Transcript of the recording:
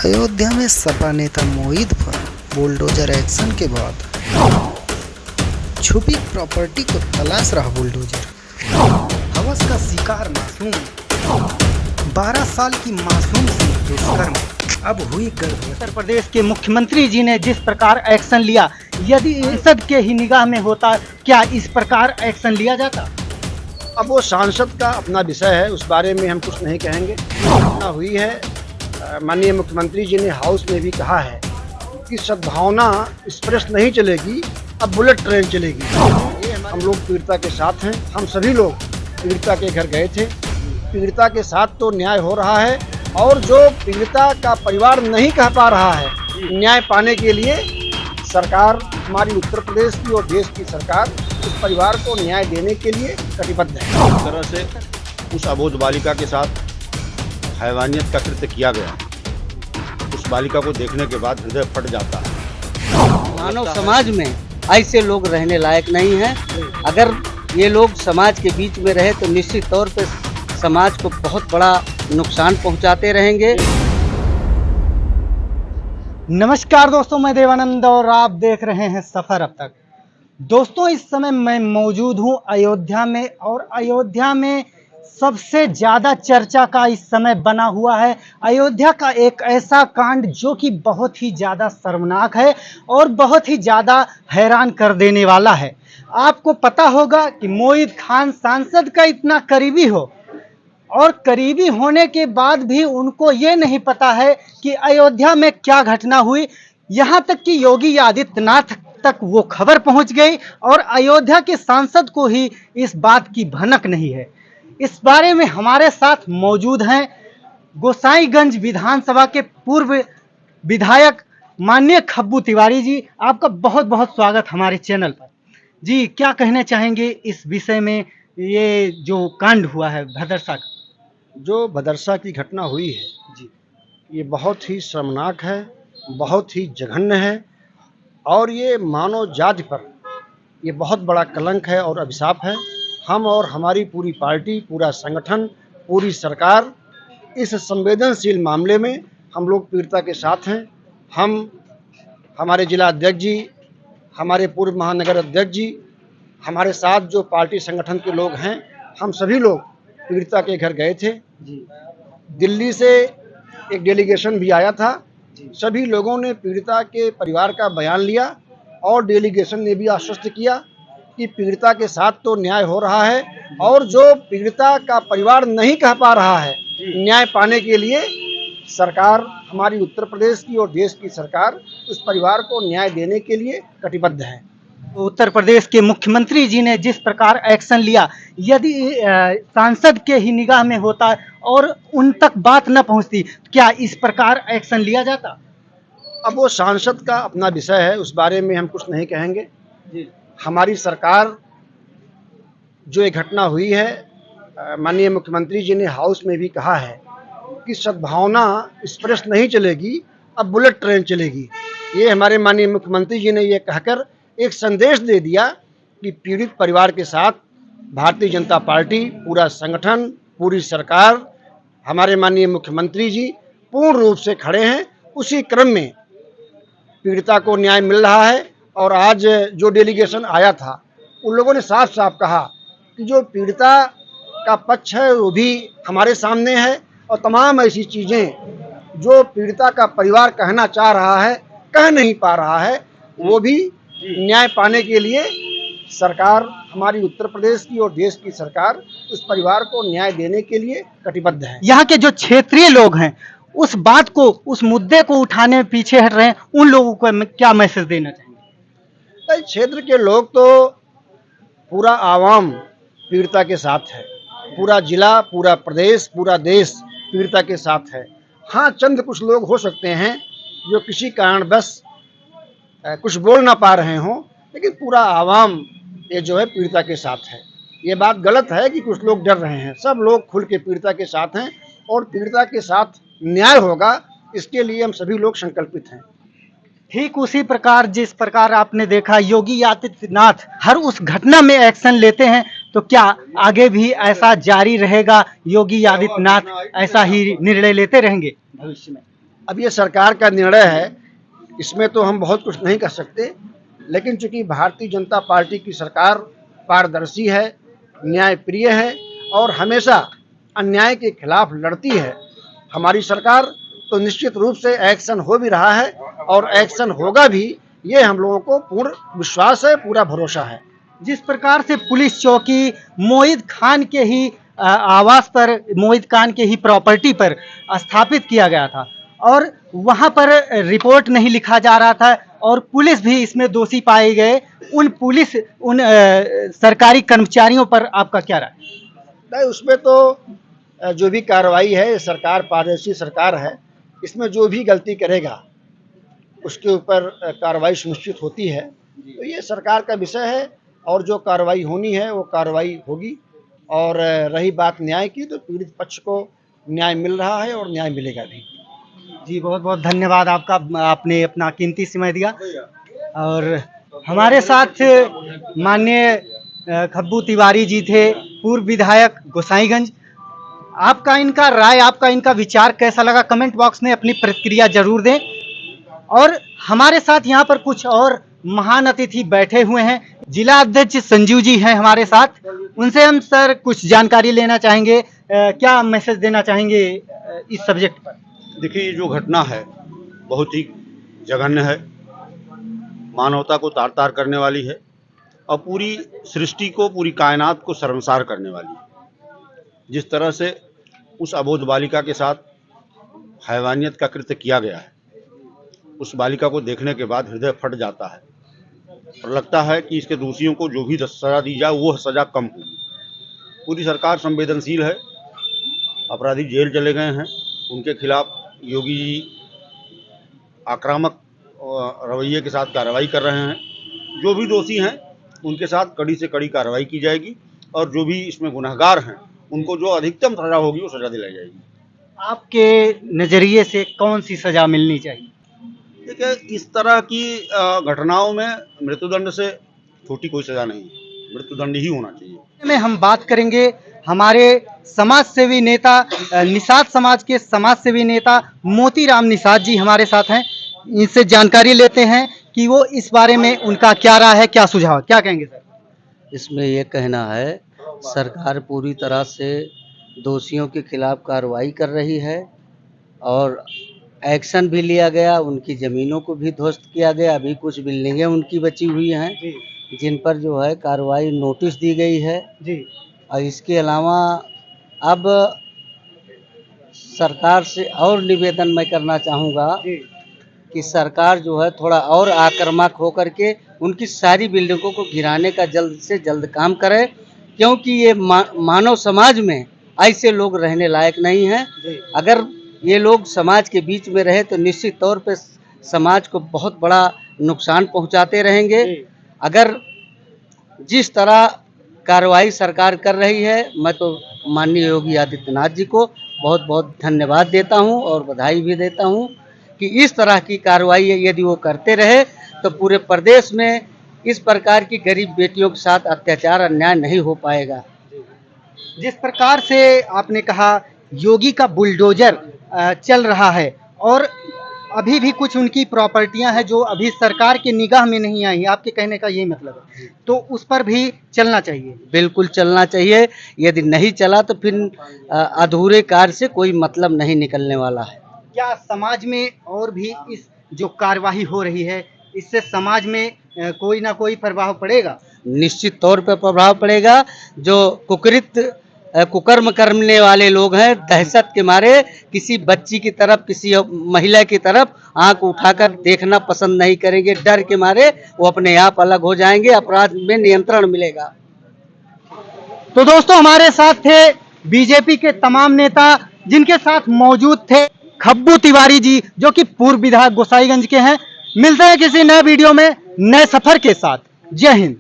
अयोध्या में सपा नेता मोहित पर बुलडोजर एक्शन के बाद छुपी प्रॉपर्टी को तलाश रहा बुलडोजर। हवस का शिकार मासूम 12 साल की मासूम से दुष्कर्म अब हुई गर्भ। उत्तर प्रदेश के मुख्यमंत्री जी ने जिस प्रकार एक्शन लिया, यदि सांसद के ही निगाह में होता क्या इस प्रकार एक्शन लिया जाता? अब वो सांसद का अपना विषय है, उस बारे में हम कुछ नहीं कहेंगे। घटना हुई है, माननीय मुख्यमंत्री जी ने हाउस में भी कहा है कि सद्भावना एक्सप्रेस नहीं चलेगी, अब बुलेट ट्रेन चलेगी। ये हम लोग पीड़िता के साथ हैं, हम सभी लोग पीड़िता के घर गए थे। पीड़िता के साथ तो न्याय हो रहा है, और जो पीड़िता का परिवार नहीं कह पा रहा है, न्याय पाने के लिए सरकार, हमारी उत्तर प्रदेश की और देश की सरकार उस परिवार को न्याय देने के लिए कटिबद्ध है। इस तरह से उस अबोध बालिका के साथ हैवानियत का कृत्य किया गया, उस बालिका को देखने के बाद हृदय फट जाता है। मानव समाज में ऐसे लोग रहने लायक नहीं हैं। अगर ये लोग समाज के बीच में रहे तो निश्चित तौर पे समाज को बहुत बड़ा नुकसान पहुंचाते रहेंगे। नमस्कार दोस्तों, मैं देवानंद और आप देख रहे हैं सफर अब तक। दोस्तों, इस समय मैं मौजूद हूं अयोध्या में, और अयोध्या में सबसे ज़्यादा चर्चा का इस समय बना हुआ है अयोध्या का एक ऐसा कांड जो कि बहुत ही ज़्यादा शर्मनाक है और बहुत ही ज़्यादा हैरान कर देने वाला है। आपको पता होगा कि मोहित खान सांसद का इतना करीबी हो, और करीबी होने के बाद भी उनको ये नहीं पता है कि अयोध्या में क्या घटना हुई। यहाँ तक कि योगी आदित्यनाथ तक वो खबर पहुँच गई, और अयोध्या के सांसद को ही इस बात की भनक नहीं है। इस बारे में हमारे साथ मौजूद हैं गोसाईगंज विधानसभा के पूर्व विधायक माननीय खब्बू तिवारी जी। आपका बहुत बहुत स्वागत हमारे चैनल पर। जी, क्या कहना चाहेंगे इस विषय में, ये जो कांड हुआ है भदरसा का? जो भदरसा की घटना हुई है जी, ये बहुत ही शर्मनाक है, बहुत ही जघन्य है, और ये मानव जाति पर ये बहुत बड़ा कलंक है और अभिशाप है। हम और हमारी पूरी पार्टी, पूरा संगठन, पूरी सरकार इस संवेदनशील मामले में हम लोग पीड़िता के साथ हैं। हम, हमारे जिला अध्यक्ष जी, हमारे पूर्व महानगर अध्यक्ष जी, हमारे साथ जो पार्टी संगठन के लोग हैं, हम सभी लोग पीड़िता के घर गए थे। दिल्ली से एक डेलीगेशन भी आया था। सभी लोगों ने पीड़िता के परिवार का बयान लिया, और डेलीगेशन ने भी आश्वस्त किया कि पीड़िता के साथ तो न्याय हो रहा है, और जो पीड़िता का परिवार नहीं कह पा रहा है, न्याय पाने के लिए सरकार, हमारी उत्तर प्रदेश की और देश की सरकार उस परिवार को न्याय देने के लिए कटिबद्ध है। उत्तर प्रदेश के मुख्यमंत्री जी ने जिस प्रकार एक्शन लिया, यदि सांसद के ही निगाह में होता और उन तक बात न पहुंचती, क्या इस प्रकार एक्शन लिया जाता? अब वो सांसद का अपना विषय है, उस बारे में हम कुछ नहीं कहेंगे। हमारी सरकार, जो ये घटना हुई है, माननीय मुख्यमंत्री जी ने हाउस में भी कहा है कि सद्भावना एक्सप्रेस नहीं चलेगी, अब बुलेट ट्रेन चलेगी। ये हमारे माननीय मुख्यमंत्री जी ने ये कहकर एक संदेश दे दिया कि पीड़ित परिवार के साथ भारतीय जनता पार्टी, पूरा संगठन, पूरी सरकार, हमारे माननीय मुख्यमंत्री जी पूर्ण रूप से खड़े हैं। उसी क्रम में पीड़िता को न्याय मिल रहा है, और आज जो डेलीगेशन आया था, उन लोगों ने साफ साफ कहा कि जो पीड़िता का पक्ष है वो भी हमारे सामने है, और तमाम ऐसी चीज़ें जो पीड़िता का परिवार कहना चाह रहा है, कह नहीं पा रहा है, वो भी न्याय पाने के लिए सरकार, हमारी उत्तर प्रदेश की और देश की सरकार उस परिवार को न्याय देने के लिए कटिबद्ध है। यहाँ के जो क्षेत्रीय लोग हैं, उस बात को, उस मुद्दे को उठाने में पीछे हट रहे हैं, उन लोगों को क्या मैसेज देना चाहेंगे? क्षेत्र के लोग तो, पूरा आवाम पीड़िता के साथ है, पूरा जिला, पूरा प्रदेश, पूरा देश पीड़िता के साथ है। हाँ, चंद कुछ लोग हो सकते हैं जो किसी कारणवश कुछ बोल ना पा रहे हों, लेकिन पूरा आवाम ये जो है पीड़िता के साथ है। ये बात गलत है कि कुछ लोग डर रहे हैं। सब लोग खुल के पीड़िता के साथ हैं, और पीड़िता के साथ न्याय होगा, इसके लिए हम सभी लोग संकल्पित हैं। ठीक उसी प्रकार जिस प्रकार आपने देखा योगी आदित्यनाथ हर उस घटना में एक्शन लेते हैं, तो क्या आगे भी ऐसा जारी रहेगा? योगी आदित्यनाथ ऐसा ही निर्णय लेते रहेंगे भविष्य में? अब ये सरकार का निर्णय है, इसमें तो हम बहुत कुछ नहीं कर सकते, लेकिन चूंकि भारतीय जनता पार्टी की सरकार पारदर्शी है, न्यायप्रिय है और हमेशा अन्याय के खिलाफ लड़ती है हमारी सरकार, तो निश्चित रूप से एक्शन हो भी रहा है और एक्शन होगा भी, ये हम लोगों को पूर्ण विश्वास है, पूरा भरोसा है। जिस प्रकार से पुलिस चौकी मोहित खान के ही आवास पर, मोहित खान के ही प्रॉपर्टी पर स्थापित किया गया था और वहां पर रिपोर्ट नहीं लिखा जा रहा था और पुलिस भी इसमें दोषी पाए गए, उन सरकारी कर्मचारियों पर आपका क्या राय? नहीं, उसमें तो जो भी कार्रवाई है, सरकार पारदर्शी सरकार है, इसमें जो भी गलती करेगा उसके ऊपर कार्रवाई सुनिश्चित होती है। तो ये सरकार का विषय है और जो कार्रवाई होनी है वो कार्रवाई होगी। और रही बात न्याय की, तो पीड़ित पक्ष को न्याय मिल रहा है और न्याय मिलेगा भी। जी बहुत बहुत धन्यवाद आपका, आपने अपना कीमती समय दिया। और हमारे साथ माननीय खब्बू तिवारी जी थे, पूर्व विधायक गोसाईगंज। आपका इनका राय, आपका इनका विचार कैसा लगा, कमेंट बॉक्स में अपनी प्रतिक्रिया जरूर दें। और हमारे साथ यहाँ पर कुछ और महान अतिथि बैठे हुए हैं, जिला अध्यक्ष संजीव जी हैं हमारे साथ, उनसे हम सर कुछ जानकारी लेना चाहेंगे, क्या मैसेज देना चाहेंगे इस सब्जेक्ट पर? देखिए, ये जो घटना है बहुत ही जघन्य है, मानवता को तार तार करने वाली है और पूरी सृष्टि को, पूरी कायनात को शर्मसार करने वाली है। जिस तरह से उस अबोध बालिका के साथ हैवानियत का कृत्य किया गया है, उस बालिका को देखने के बाद हृदय फट जाता है और लगता है कि इसके दोषियों को जो भी सजा दी जाए वो सजा कम होगी। पूरी सरकार संवेदनशील है, अपराधी जेल चले गए हैं, उनके खिलाफ योगी जी आक्रामक रवैये के साथ कार्रवाई कर रहे हैं। जो भी दोषी हैं उनके साथ कड़ी से कड़ी कार्रवाई की जाएगी और जो भी इसमें गुनहगार हैं उनको जो अधिकतम सजा होगी वो सजा दिलाई जाएगी। आपके नजरिए से कौन सी सजा मिलनी चाहिए? देखिए, इस तरह की घटनाओं में मृत्युदंड से छोटी कोई सजा नहीं है, मृत्युदंड ही होना चाहिए। में हम बात करेंगे हमारे समाज सेवी नेता, निषाद समाज के समाज सेवी नेता मोतीराम निषाद जी हमारे साथ हैं। इनसे जानकारी लेते हैं कि वो इस बारे में उनका क्या राय है, क्या सुझाव, क्या कहेंगे सर? इसमें ये कहना है, सरकार पूरी तरह से दोषियों के खिलाफ कार्रवाई कर रही है और एक्शन भी लिया गया, उनकी ज़मीनों को भी ध्वस्त किया गया। अभी कुछ बिल्डिंगें उनकी बची हुई हैं जिन पर जो है कार्रवाई नोटिस दी गई है जी। और इसके अलावा अब सरकार से और निवेदन मैं करना चाहूँगा कि सरकार जो है थोड़ा और आक्रामक होकर के उनकी सारी बिल्डिंगों को गिराने का जल्द से जल्द काम करे, क्योंकि ये मानव समाज में ऐसे लोग रहने लायक नहीं हैं। अगर ये लोग समाज के बीच में रहे तो निश्चित तौर पे समाज को बहुत बड़ा नुकसान पहुंचाते रहेंगे। अगर जिस तरह कार्रवाई सरकार कर रही है, मैं तो माननीय योगी आदित्यनाथ जी को बहुत बहुत धन्यवाद देता हूं और बधाई भी देता हूं कि इस तरह की कार्रवाई यदि वो करते रहे तो पूरे प्रदेश में इस प्रकार की गरीब बेटियों के साथ अत्याचार अन्याय नहीं हो पाएगा। जिस प्रकार से आपने कहा योगी का बुलडोजर चल रहा है और अभी भी कुछ उनकी प्रॉपर्टियां हैं जो अभी सरकार के निगाह में नहीं आई, आपके कहने का यही मतलब है, तो उस पर भी चलना चाहिए? बिल्कुल चलना चाहिए, यदि नहीं चला तो फिर अधूरे कार्य से कोई मतलब नहीं निकलने वाला है। क्या समाज में और भी इस जो कार्यवाही हो रही है इससे समाज में कोई ना कोई प्रभाव पड़ेगा? निश्चित तौर पर प्रभाव पड़ेगा। जो कुकर्म करने वाले लोग हैं, दहशत के मारे किसी बच्ची की तरफ, किसी महिला की तरफ आंख उठाकर देखना पसंद नहीं करेंगे। डर के मारे वो अपने आप अलग हो जाएंगे, अपराध में नियंत्रण मिलेगा। तो दोस्तों, हमारे साथ थे बीजेपी के तमाम नेता, जिनके साथ मौजूद थे खब्बू तिवारी जी, जो कि पूर्व विधायक गोसाईगंज के हैं। मिलते हैं किसी नए वीडियो में नए सफर के साथ। जय हिंद।